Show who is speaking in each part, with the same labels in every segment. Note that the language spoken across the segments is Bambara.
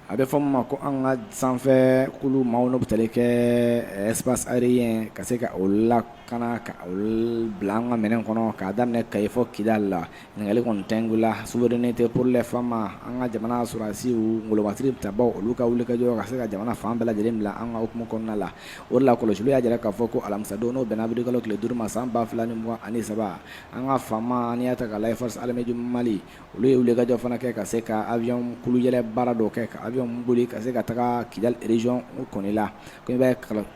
Speaker 1: a bɛ fɔ min ma ko an ka sanfɛ kulu maaw n'o bɛ tali kɛ espace aérien ka se ka o lakana ka o bila an ka minɛn kɔnɔ k'a daminɛ Kayi fɔ Kidali la ɲininkali kɔni tɛngu la souveraineté pour les femmes an ka jamana sɔrɔdasiw ngolomasiri tabaw olu ka wulikajɔ ka se ka jamana fan bɛɛ lajɛlen bila an ka hukumu kɔnɔna la o de la kɔlɔsiliw y'a jira k'a fɔ ko alamisadenw n'o bɛnna abiri kalo tile 5 ma san 2023 an ka faama n'i y'a ta k'a lajɛ force armée du Mali olu ye wulikajɔ fana kɛ ka se ka avion kuluyɛlɛ baara dɔ kɛ ka avion boli ka se ka taga Kidali région kɔni la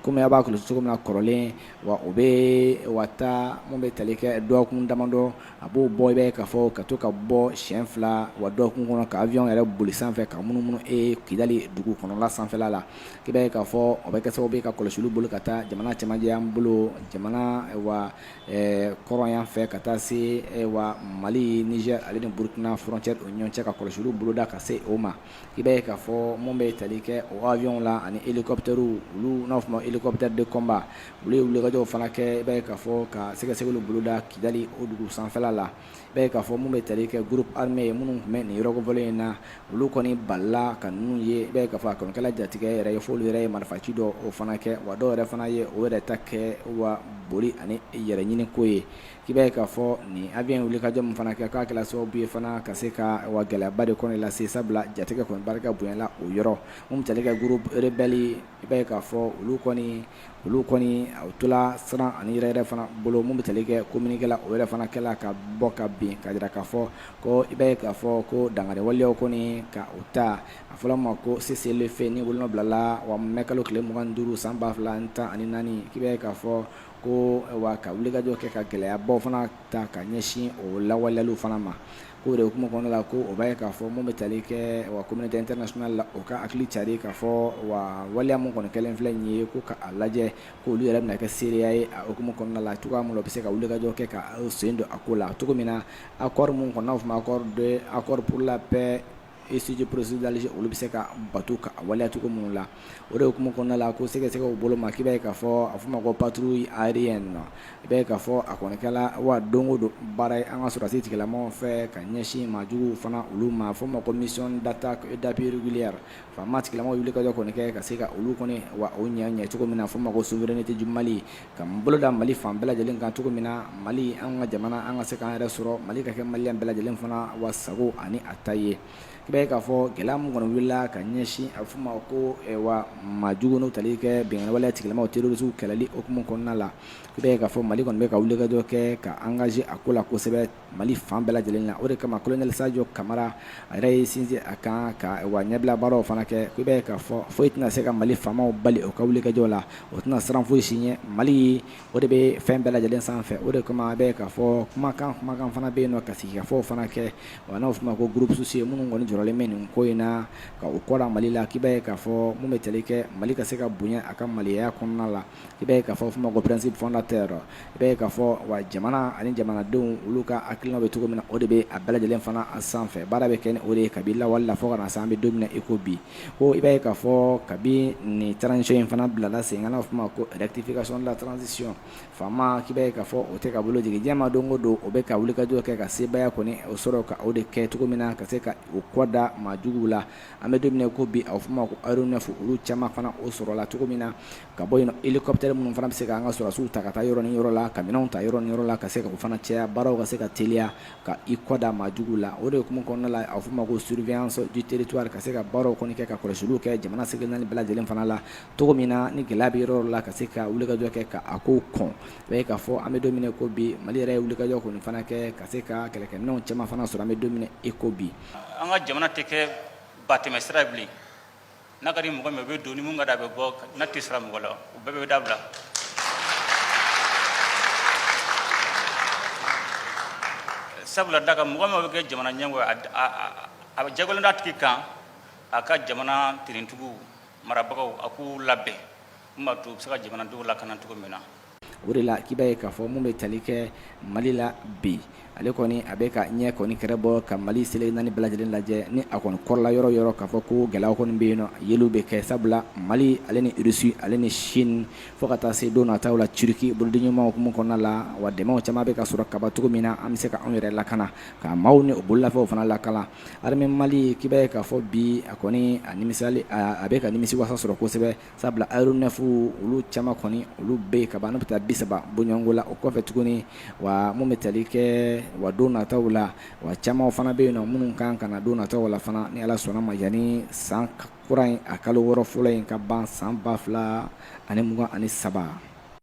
Speaker 1: komi a b'a kɔlɔsi cogo min na kɔrɔlen wa o bɛ wa taa mun bɛ tali kɛ dɔgɔkun damadɔ a b'o bɔ i bɛ ka fɔ ka to ka bɔ siɲɛ 2 wa dɔgɔkun kɔnɔ ka avion yɛrɛ boli sanfɛ ka munumunu Kidali dugu kɔnɔla sanfɛla la k'i bɛ ka fɔ o bɛ kɛ sababu ye ka kɔlɔsiliw bolo ka taa jamana cɛmancɛ y'an bolo jamana wa kɔrɔn yan fɛ ka taa se wa Mali Niger ale ni Burkina frontière o ɲɔgɔn cɛ ka kɔlɔsiliw boloda ka se o ma i bɛ ka fɔ mun bɛ tali kɛ o avion la ani hélicoptère olu n'a fɔ ma hélicoptère de combat olu ye wulikajɔw fana kɛ i bɛ ka fɔ ka sɛgɛsɛgɛliw boloda Kidali o dugu sanfɛla la i bɛ ka fɔ mun bɛ tali kɛ groupe armé minnu tun bɛ nin yɔrɔ kofɔlen in na olu kɔni balila ka ninnu ye i bɛ ka fɔ a kɔni kɛla jatigɛ yɛrɛ ye f'olu yɛrɛ ye marifaci dɔ o fana kɛ wa dɔw yɛrɛ fana ye o yɛrɛ ta kɛ wa boli ani yɛrɛ ɲini ko ye k'i bɛ ka fɔ nin avion wulikajɔ min fana kɛ k'a kɛla sababu ye fana ka se ka wa gɛlɛyaba de kɔni lase sabula jatigɛ kɔni barika bonyala o yɔrɔ mun tali kɛ groupe rebelle i bɛ ka fɔ olu kɔni u tola siran ani yɛrɛ fana bolo mun bɛ tali kɛ communiqué la o yɛrɛ fana kɛla ka bɔ ka bin ka jira k'a fɔ ko i bɛ ka fɔ ko dangari waleyaw kɔni ka o ta a fɔra ma ko cessez-le-feu ni woloma bilala wa mɛ kalo tile 25 san 2014 k'i bɛ ka fɔ ko wa ka wulikajɔ kɛ ka gɛlɛyabaw fana ta ka ɲɛsin o lawaleyaliw fana ma ko de hukumu kɔnɔna la ko o b'a ye k'a fɔ mun bɛ tali kɛ wa communauté internationale la o ka hakili cari k'a fɔ wa waleya mun kɔni kɛlen filɛ nin ye ko ka a lajɛ ko olu yɛrɛ bɛna kɛ seereya ye a hukumu kɔnɔna la cogoya min na u bɛ se ka wulikajɔ kɛ ka sen don a ko la cogo min na accord mun kɔni n'a bɛ fɔ accord pour la paix et sujet procéduralisé olu bɛ se ka bato ka waleya cogo minnu la o de hukumu kɔnɔna la ko sɛgɛsɛgɛw bolo ma k'i b'a ye k'a fɔ a fɔ ma ko patrouille aérienne i b'a ye k'a fɔ a kɔni kɛla wa don o don baara ye an ka sɔrɔdasi tigilamɔgɔw fɛ ka ɲɛsin maajuguw fana olu ma a fɔ ma ko mission d'attaque et d'appui régulière faama tigilamɔgɔw wulikajɔ kɔni kɛ ka se ka olu kɔni wa o ɲɛ cogo min na a fɔ ma ko souveraineté du Mali ka boloda Mali fan bɛɛ lajɛlen kan cogo min na Mali an ka jamana an ka se k'an yɛrɛ sɔrɔ Mali ka kɛ maliyɛn bɛɛ lajɛlen fana wa sago ani a ta ye i b'a ye k'a fɔ gɛlɛya mun kɔni wulila ka ɲɛsin a bɛ fɔ ma ko wa maajugu n'u tali kɛ bɛnkanni waleya tigilamɔgɔw terroriste kɛlɛli hukumu kɔnɔna la i b'a ye k'a fɔ Mali kɔni bɛ ka wulikajɔ kɛ ka engagé a ko la kosɛbɛ Mali fan bɛɛ lajɛlen na o de kama colonel Sadio Camara a yɛrɛ ye sinsin a kan ka wa ɲɛbila baaraw fana kɛ i b'a ye k'a fɔ foyi tɛna se ka Mali faamaw bali o ka wulikajɔ la o tɛna siran foyi si ɲɛ Mali o de bɛ fɛn bɛɛ lajɛlen sanfɛ o de kama i b'a ye k'a fɔ kumakan fana bɛ yen nɔ ka sigikafɔw fana kɛ wa n'o fɔ ma ko groupe sociaux minnu kɔni jɔrɔlen bɛ nin ko in na ka o kɔda Mali la k'i b'a ye k'a fɔ mun bɛ tali kɛ Mali ka se ka bonya a ka maliyaya kɔnɔna la i b'a ye k'a fɔ ma ko principe fondateur i b'a ye k'a fɔ wa jamana ani jamanadenw olu ka hakilina bɛ cogo min na o de bɛ a bɛɛ lajɛlen fana a sanfɛ baara bɛ kɛ ni o de ye kabi lawale la fɔ ka na se an bɛ don min na i ko bi ko i b'a ye k'a fɔ kabi nin transition in fana bilala sen kan n'a fɔ ma ko rectification de la transition faama k'i b'a ye k'a fɔ o tɛ ka bolo jigin diɲɛ ma don o don o bɛ ka wulikajɔ kɛ ka sebaya kɔni o sɔrɔ ka o de kɛ cogo min na ka se ka o kɔda maajuguw la an bɛ don min na ko bi a bɛ fɔ ma ko aéronef olu caman fana o sɔrɔla cogo min na ka bɔ yen hélicoptère minnu fana bɛ se ka an ka sɔrɔdasiw ta ka taa yɔrɔ ni yɔrɔ la ka minɛnw ta yɔrɔ ni yɔrɔ la ka se ka o fana caya baaraw ka se ka teliya ka i kɔda maajuguw la o de hukumu kɔnɔna la a bɛ fɔ ma ko surveillance du territoire ka se ka baaraw kɔni kɛ ka kɔlɔsiliw kɛ jamana sigilen bɛɛ lajɛlen fana la cogo min na ni gɛlɛya bɛ yɔrɔ la ka se ka wulikajɔ kɛ ka a ko kɔn i b'a ye k'a fɔ an bɛ don min na ko bi Mali yɛrɛ ye wulikajɔ kɔni fana kɛ ka se ka kɛlɛkɛminɛnw caman fana sɔrɔ an bɛ don min na i ko bi
Speaker 2: an ka jamana tɛ kɛ batɛmɛ sira ye bilen n'a ka di mɔgɔ min o bɛ don ni mun ka d'a bɛ bɔ n'a tɛ sira mɔgɔ la o bɛɛ bɛ dabila sabula daga mɔgɔ min bɛ kɛ jamana ɲɛmɔgɔ a jagoyalen d'a tigi kan a ka jamana tirintigiw marabagaw a k'u labɛn mun b'a to u bɛ se ka jamanadenw lakana cogo min na
Speaker 1: o de la k'i b'a ye k'a fɔ mun bɛ tali kɛ Mali la bi ale kɔni a bɛ ka ɲɛ kɔni kɛrɛ bɔ ka Mali seleke naani bɛɛ lajɛlen lajɛ ni a kɔni kɔrɔla yɔrɔ yɔrɔ k'a fɔ ko gɛlɛyaw kɔni bɛ yen nɔ yeliw bɛ kɛ sabula Mali ale ni Russie ale ni Chine fo ka taa se don nataw la Turki boloden ɲumanw hukumu kɔnɔna la wa dɛmɛw caman bɛ ka sɔrɔ kaba cogo min na an bɛ se ka anw yɛrɛ lakana ka maaw ni o bololafɛnw fana lakana armée Mali k'i b'a ye k'a fɔ bi a kɔni a nimisali a bɛ ka nimisiwasa sɔrɔ kosɛbɛ sabula aéronef olu caman kɔni olu bɛ ka ban n'u bɛ taa 30 bɔɲɔgɔnko la o kɔfɛ tuguni wa mun bɛ tali kɛ wa don nataw la wa caman fana bɛ yen nɔ minnu kan ka na don nataw la fana ni Ala sɔnna ma yanni san kura in a kalo 6 fɔlɔ in ka ban san 2023